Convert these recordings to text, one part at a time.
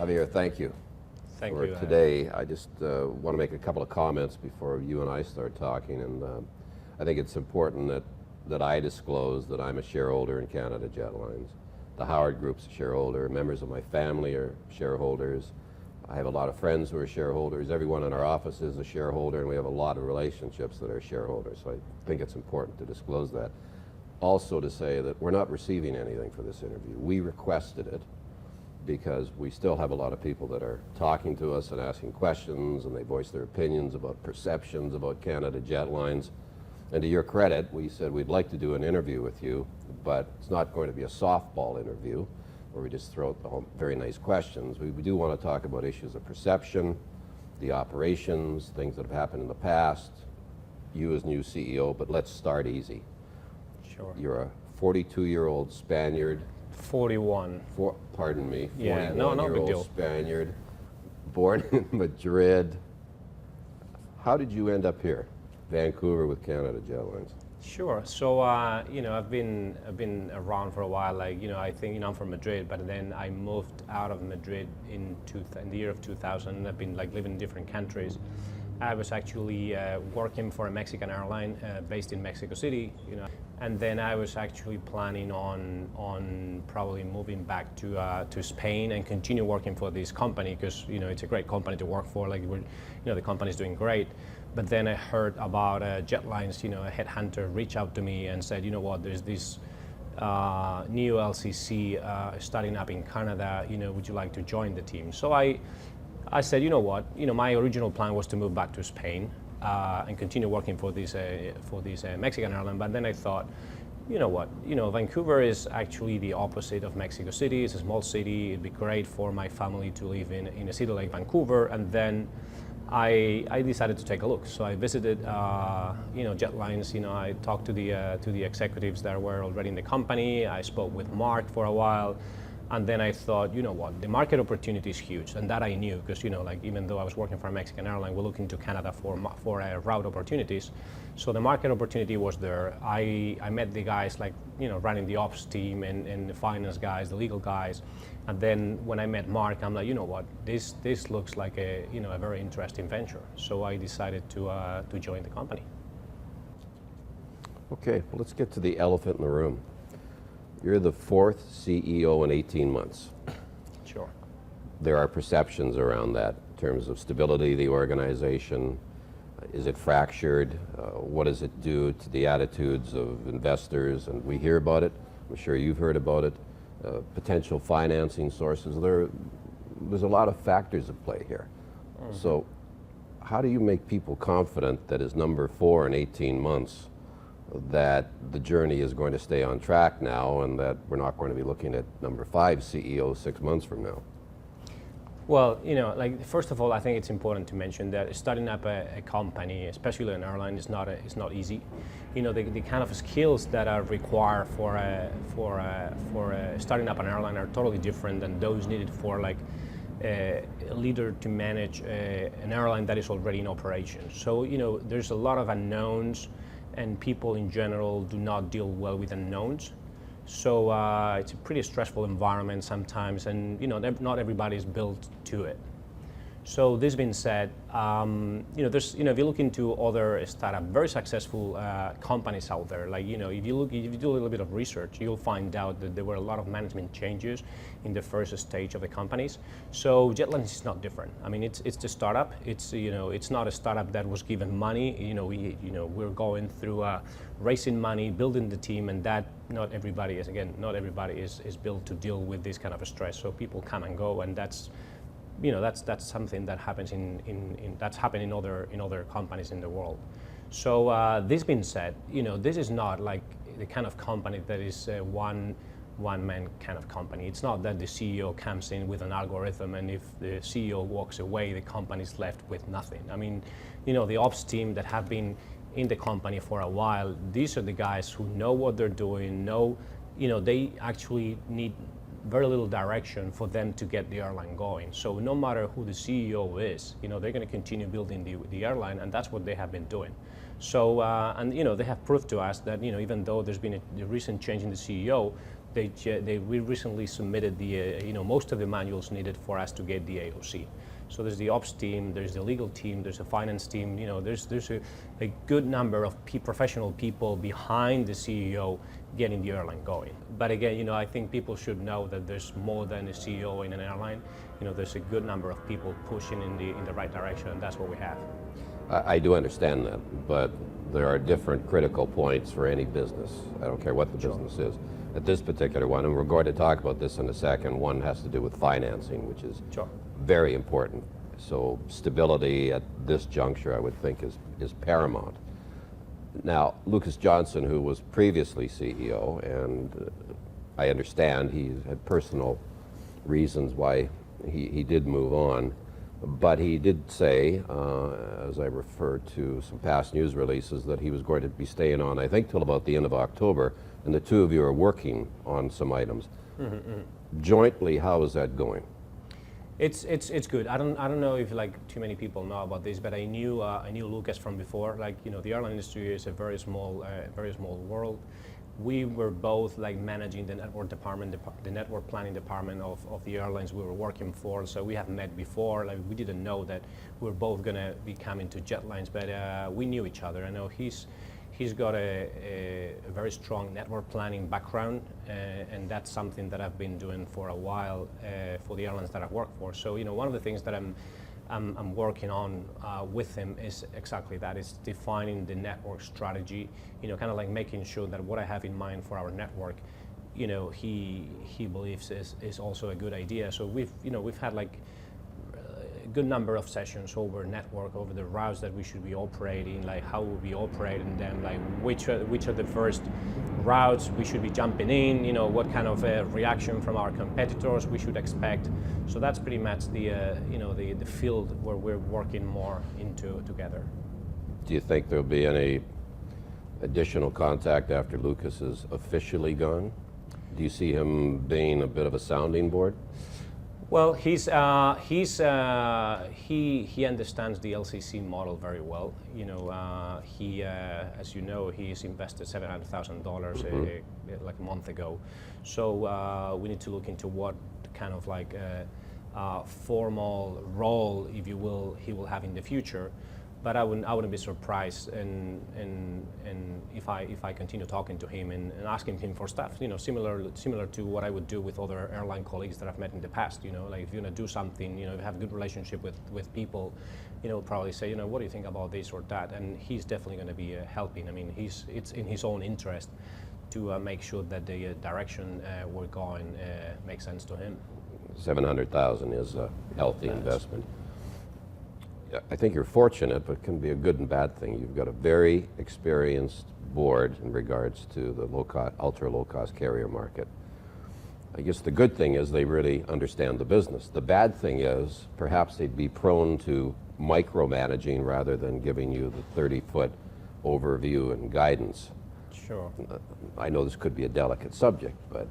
Javier, thank you Thank for you. today. I just want to make a couple of comments before you and I start talking, and I think it's important that I disclose that I'm a shareholder in Canada Jetlines. The Howard Group's a shareholder. Members of my family are shareholders. I have a lot of friends who are shareholders. Everyone in our office is a shareholder, and we have a lot of relationships that are shareholders. So I think it's important to disclose that. Also to say that we're not receiving anything for this interview. We requested it because we still have a lot of people that are talking to us and asking questions, and they voice their opinions about perceptions about Canada Jetlines. And to your credit, we said we'd like to do an interview with you, but it's not going to be a softball interview where we just throw out the whole very nice questions. We do want to talk about issues of perception, the operations, things that have happened in the past, you as new CEO, but let's start easy. Sure. You're a 42-year-old Spaniard. 41. Pardon me. Yeah, no big deal. Spaniard, born in Madrid. How did you end up here, Vancouver, with Canada Jetlines? Sure. So I've been around for a while. I think I'm from Madrid, but then I moved out of Madrid in the year of 2000. I've been living in different countries. I was actually working for a Mexican airline based in Mexico City, and then I was actually planning on probably moving back to Spain and continue working for this company because it's a great company to work for. The company's doing great. But then I heard about Jetlines. A headhunter reached out to me and said, there's this new LCC starting up in Canada. Would you like to join the team? So I said, my original plan was to move back to Spain and continue working for this Mexican airline. But then I thought, Vancouver is actually the opposite of Mexico City. It's a small city. It'd be great for my family to live in a city like Vancouver. And then I decided to take a look. So I visited, Jetlines. I talked to the executives that were already in the company. I spoke with Mark for a while. And then I thought, the market opportunity is huge, and that I knew because, even though I was working for a Mexican airline, we're looking to Canada for route opportunities. So the market opportunity was there. I met the guys running the ops team and the finance guys, the legal guys, and then when I met Mark, I'm like, this looks like a very interesting venture. So I decided to join the company. Okay, well, let's get to the elephant in the room. You're the fourth CEO in 18 months. Sure. There are perceptions around that in terms of stability of the organization. Is it fractured? What does it do to the attitudes of investors? And we hear about it. I'm sure you've heard about it. Potential financing sources. There's a lot of factors at play here. Mm-hmm. So how do you make people confident that as number 4 in 18 months that the journey is going to stay on track now and that we're not going to be looking at number 5 CEO 6 months from now? Well, first of all, I think it's important to mention that starting up a company, especially an airline, is not easy. The kind of skills that are required for starting up an airline are totally different than those needed for a leader to manage an airline that is already in operation. So there's a lot of unknowns, and people in general do not deal well with unknowns. So it's a pretty stressful environment sometimes, and not everybody is built to it. So this being said, there's if you look into other startup, very successful companies out there, if you do a little bit of research, you'll find out that there were a lot of management changes in the first stage of the companies. So Jetlines is not different. I mean, it's the startup. It's not a startup that was given money. We're going through raising money, building the team, and that not everybody is built to deal with this kind of a stress. So people come and go, and that's something that happens that's happened in other companies in the world. So this being said, this is not like the kind of company that is a one-man kind of company. It's not that the CEO comes in with an algorithm, and if the CEO walks away, the company's left with nothing. I mean, the ops team that have been in the company for a while, these are the guys who know what they're doing. They actually need very little direction for them to get the airline going. So no matter who the CEO is, they're going to continue building the airline, and that's what they have been doing. So, they have proved to us that, even though there's been a recent change in the CEO, we recently submitted the most of the manuals needed for us to get the AOC. So there's the ops team, there's the legal team, there's a finance team. There's a good number of professional people behind the CEO getting the airline going. But again, I think people should know that there's more than a CEO in an airline. There's a good number of people pushing in the right direction, and that's what we have. I do understand that, but there are different critical points for any business. I don't care what the business is. At this particular one, and we're going to talk about this in a second, one has to do with financing, which is very important. So stability at this juncture, I would think, is paramount. Now, Lucas Johnson, who was previously CEO, and I understand he had personal reasons why he did move on, but he did say, as I refer to some past news releases, that he was going to be staying on, I think, till about the end of October, and the two of you are working on some items. Jointly, how is that going? It's good. I don't know if too many people know about this, but I knew Lucas from before. The airline industry is a very small world. We were both managing the network department, the network planning department of the airlines we were working for. So we have met before. We didn't know that we were both gonna be coming to Jetlines, but we knew each other. I know he's got a very strong network planning background, and that's something that I've been doing for a while for the airlines that I've worked for. So one of the things that I'm working on with him is exactly that. It's defining the network strategy. Kind of making sure that what I have in mind for our network, he believes is also a good idea. So we've had a good number of sessions over network, over the routes that we should be operating, how we'll be operating them, which are the first routes we should be jumping in, what kind of reaction from our competitors we should expect. So that's pretty much the field where we're working more into together. Do you think there'll be any additional contact after Lucas is officially gone? Do you see him being a bit of a sounding board? Well, he understands the LCC model very well. He, as you know, he's invested $700,000 a month ago. So we need to look into what kind of formal role, if you will, he will have in the future. But I wouldn't be surprised and if I continue talking to him and asking him for stuff, similar to what I would do with other airline colleagues that I've met in the past. If you're gonna do something, you have a good relationship with people, probably say, what do you think about this or that? And he's definitely gonna be helping. I mean, it's in his own interest to make sure that the direction we're going makes sense to him. $700,000 is a healthy investment. I think you're fortunate, but it can be a good and bad thing. You've got a very experienced board in regards to the ultra low-cost carrier market. I guess the good thing is they really understand the business. The bad thing is perhaps they'd be prone to micromanaging rather than giving you the 30-foot overview and guidance. Sure. I know this could be a delicate subject, but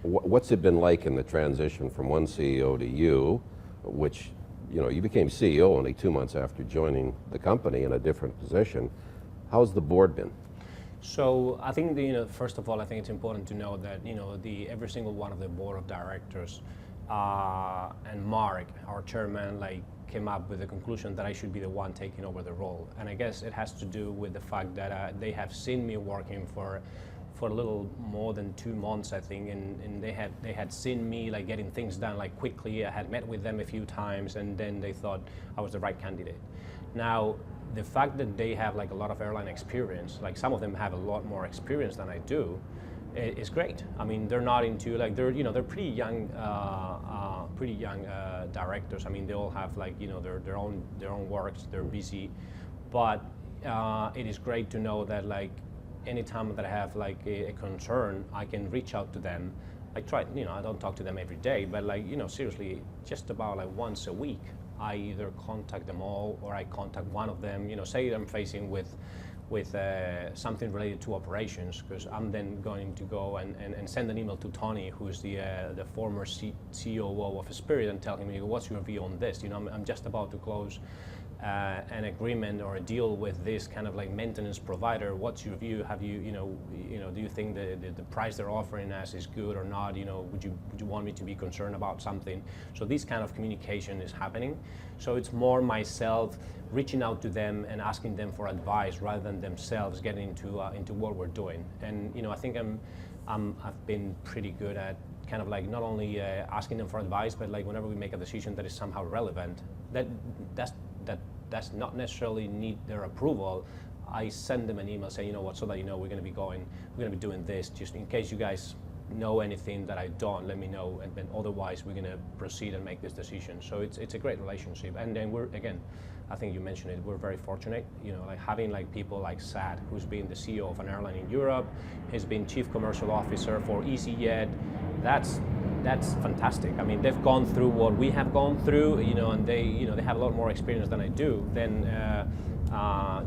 what's it been like in the transition from one CEO to you, which you became CEO only 2 months after joining the company in a different position. How's the board been? So I think first of all, I think it's important to know that every single one of the board of directors and Mark, our chairman, came up with the conclusion that I should be the one taking over the role. And I guess it has to do with the fact that they have seen me working for a little more than 2 months, I think, and they had seen me getting things done quickly. I had met with them a few times, and then they thought I was the right candidate. Now, the fact that they have a lot of airline experience, some of them have a lot more experience than I do, is great. I mean, they're not into they're pretty young directors. I mean, they all have their own works. They're busy, but it is great to know that anytime that I have a concern, I can reach out to them. I try, I don't talk to them every day, but seriously, just about once a week, I either contact them all or I contact one of them. Say I'm facing with something related to operations, because I'm then going to go and send an email to Tony, who's the former COO of Spirit, and tell him, what's your view on this? I'm just about to close an agreement or a deal with this kind of like maintenance provider, what's your view? Have you, do you think the price they're offering us is good or not? Would you want me to be concerned about something? So this kind of communication is happening. So it's more myself reaching out to them and asking them for advice rather than themselves getting into what we're doing. And I think I've been pretty good at kind of like not only asking them for advice, but like whenever we make a decision that is somehow relevant, that does not necessarily need their approval, I send them an email saying, so that we're going to be doing this, just in case you guys know anything that I don't, let me know, and then otherwise we're going to proceed and make this decision. So it's a great relationship, and then we're, again, I think you mentioned it, we're very fortunate, like having like people like Sad, who's been the CEO of an airline in Europe, has been Chief Commercial Officer for EasyJet. That's fantastic. I mean, they've gone through what we have gone through, and they have a lot more experience than I do. Then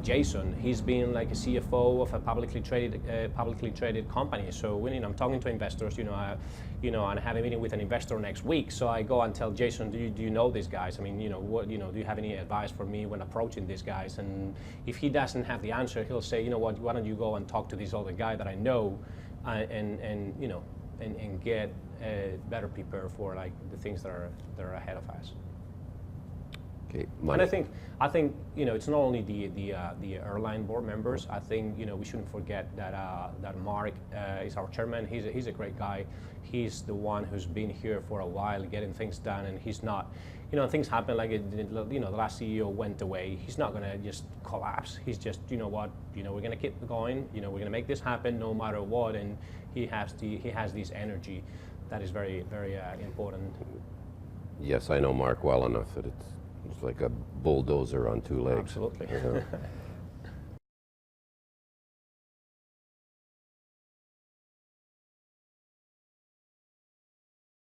Jason, he's been like a CFO of a publicly traded company. So when I'm talking to investors, and I have a meeting with an investor next week. So I go and tell Jason, do you know these guys? I mean, do you have any advice for me when approaching these guys? And if he doesn't have the answer, he'll say, why don't you go and talk to this other guy that I know, and get better prepared for like the things that are ahead of us. Okay, and I think it's not only the airline board members. I think we shouldn't forget that Mark is our chairman. He's a great guy. He's the one who's been here for a while, getting things done, and he's not. Things happen like the last CEO went away. He's not gonna just collapse. He's just we're gonna keep going. We're gonna make this happen no matter what. And he has this energy that is very, very important. Yes, I know Mark well enough that it's like a bulldozer on two legs. Absolutely.